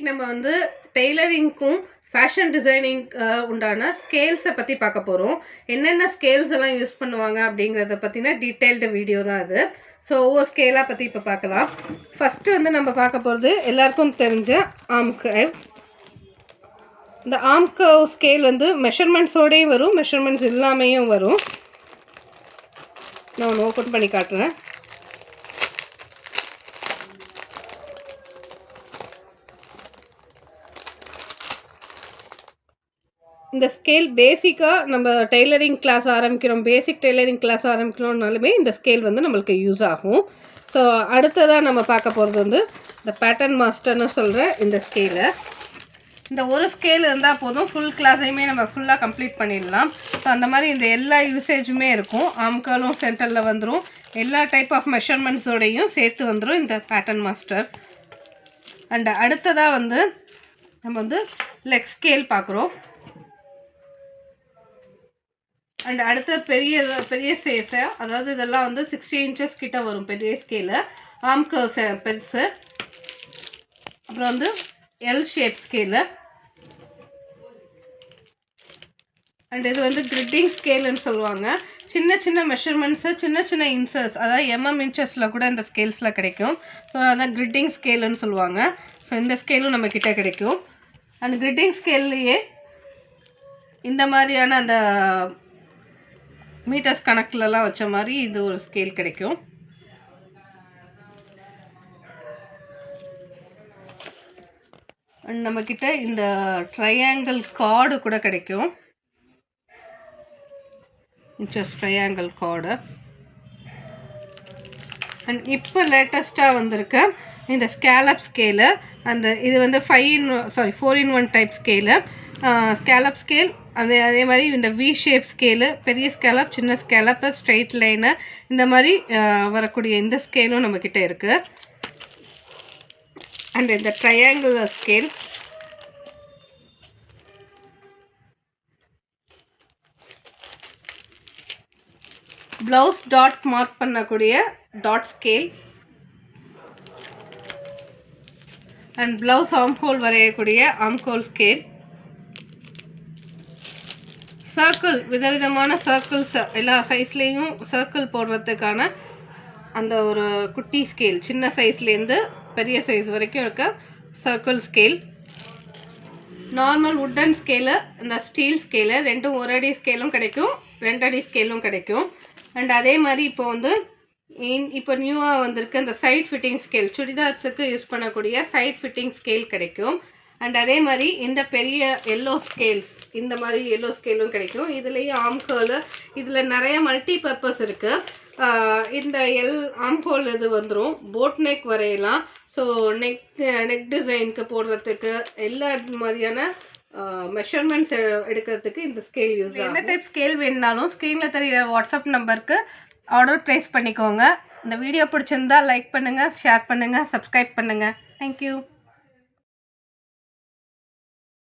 நம்ம வந்து டெய்லரிங்க்கும் fashion designing உண்டான ஸ்கேல்ஸை பற்றி பார்க்க போகிறோம். என்னென்ன ஸ்கேல்ஸ் எல்லாம் யூஸ் பண்ணுவாங்க அப்படிங்கிறத பற்றின டீட்டெயில்டு வீடியோ தான் அது. ஸோ ஒவ்வொரு ஸ்கேலாக பற்றி இப்போ பார்க்கலாம். ஃபஸ்ட்டு வந்து நம்ம பார்க்க போகிறது எல்லாருக்கும் தெரிஞ்ச ஆர்ம் கர்வ். இந்த ஆர்ம் கர்வ் ஸ்கேல் வந்து மெஷர்மெண்ட்ஸோடையும் வரும், மெஷர்மெண்ட்ஸ் இல்லாமையும் வரும். நான் ஒன்று ஓப்பன் பண்ணி காட்டுறேன். இந்த ஸ்கேல் பேசிக்காக நம்ம டெய்லரிங் கிளாஸ் ஆரம்பிக்கிறோம், பேசிக் டெய்லரிங் கிளாஸ் ஆரம்பிக்கிறோம்னாலுமே இந்த ஸ்கேல் வந்து நம்மளுக்கு யூஸ் ஆகும். ஸோ அடுத்ததாக நம்ம பார்க்க போகிறது வந்து இந்த பேட்டர்ன் மாஸ்டர்னு சொல்கிற இந்த ஸ்கேலை. இந்த ஒரு ஸ்கேல் இருந்தால் போதும், ஃபுல் கிளாஸையுமே நம்ம ஃபுல்லாக கம்ப்ளீட் பண்ணிடலாம். ஸோ அந்த மாதிரி இந்த எல்லா யூசேஜுமே இருக்கும். ஆம்காலும் சென்டரில் வந்துடும், எல்லா டைப் ஆஃப் மெஷர்மெண்ட்ஸோடையும் சேர்த்து வந்துடும் இந்த பேட்டர்ன் மாஸ்டர். அண்ட் அடுத்ததாக வந்து நம்ம வந்து லெக் ஸ்கேல் பார்க்குறோம். அண்ட் அடுத்த பெரிய சைஸை, அதாவது இதெல்லாம் வந்து 60 inches கிட்ட வரும் பெரிய ஸ்கேலு. ஆர்ம் கர்வ்ஸ் பெருசு. அப்புறம் வந்து எல் ஷேப் ஸ்கேலு. அண்ட் இது வந்து கிரிட்டிங் ஸ்கேலுன்னு சொல்லுவாங்க. சின்ன சின்ன மெஷர்மெண்ட்ஸு, சின்ன சின்ன இன்ச்சஸ், அதாவது இன்ச்சஸில் கூட இந்த ஸ்கேல்ஸில் கிடைக்கும். ஸோ அதான் கிரிட்டிங் ஸ்கேலுன்னு சொல்லுவாங்க. ஸோ இந்த ஸ்கேலும் நம்மக்கிட்ட கிடைக்கும். அண்ட் கிரிட்டிங் ஸ்கேல்லையே இந்த மாதிரியான அந்த மீட்டர்ஸ் கணக்கிலலாம் வச்ச மாதிரி இது ஒரு ஸ்கேல் கிடைக்கும். அண்ட் நம்மக்கிட்ட இந்த ட்ரையாங்கிள் கார்டு கூட கிடைக்கும், இன்ச்சஸ் ட்ரையாங்கிள் கார்டு. அண்ட் இப்போ லேட்டஸ்ட்டாக வந்திருக்க இந்த ஸ்கேலப் ஸ்கேலு. அந்த இது வந்து 4-in-1 type scale. Scallop scale அதே மாதிரி இந்த வி ஷேப் ஸ்கேலு, பெரிய ஸ்கேலப், சின்ன ஸ்கேலப், ஸ்ட்ரெயிட் லைனு, இந்த மாதிரி வரக்கூடிய இந்த ஸ்கேலும் நம்மக்கிட்ட இருக்குது. அண்ட் இந்த triangular scale. Blouse dot mark பண்ணக்கூடிய dot scale. And blouse armhole வரையக்கூடிய ஆம்ஹோல் ஸ்கேல். சர்க்கிள், விதவிதமான சர்க்கிள்ஸ், எல்லா சைஸ்லேயும் சர்க்கிள் போடுறதுக்கான அந்த ஒரு குட்டி ஸ்கேல், சின்ன சைஸ்லேருந்து பெரிய சைஸ் வரைக்கும் இருக்க circle scale. Normal wooden scale, இந்த ஸ்டீல் ஸ்கேலு, ரெண்டும் ஒரு அடி ஸ்கேலும் கிடைக்கும், 2 அடி ஸ்கேலும் கிடைக்கும். அண்ட் அதே மாதிரி இப்போ நியூவாக வந்திருக்கு இந்த சைட் ஃபிட்டிங் ஸ்கேல், சுடிதார்ஸுக்கு யூஸ் பண்ணக்கூடிய சைட் ஃபிட்டிங் ஸ்கேல் கிடைக்கும். அண்ட் அதே மாதிரி இந்த பெரிய எல்லோ ஸ்கேல்ஸ், இந்த மாதிரி எல்லோ ஸ்கேலும் கிடைக்கும். இதுலேயும் ஆம்ஹோலு, இதில் நிறைய மல்டி பர்பஸ் இருக்குது. இந்த ஆம்ஹோல் இது வந்துடும், போட் நெக் வரையலாம். ஸோ நெக் டிசைனுக்கு போடுறதுக்கு எல்லா மாதிரியான மெஷர்மெண்ட்ஸ் எடுக்கிறதுக்கு இந்த ஸ்கேல் யூஸ் ஆகும். எந்த டைப் ஸ்கேல் வேணுனாலும் ஸ்க்ரீனில் தெரிகிற வாட்ஸ்அப் நம்பருக்கு ஆர்டர் ப்ளேஸ் பண்ணிக்கோங்க. இந்த வீடியோ பிடிச்சிருந்தா லைக் பண்ணுங்கள், ஷேர் பண்ணுங்கள், சப்ஸ்கிரைப் பண்ணுங்கள். தேங்க்யூ.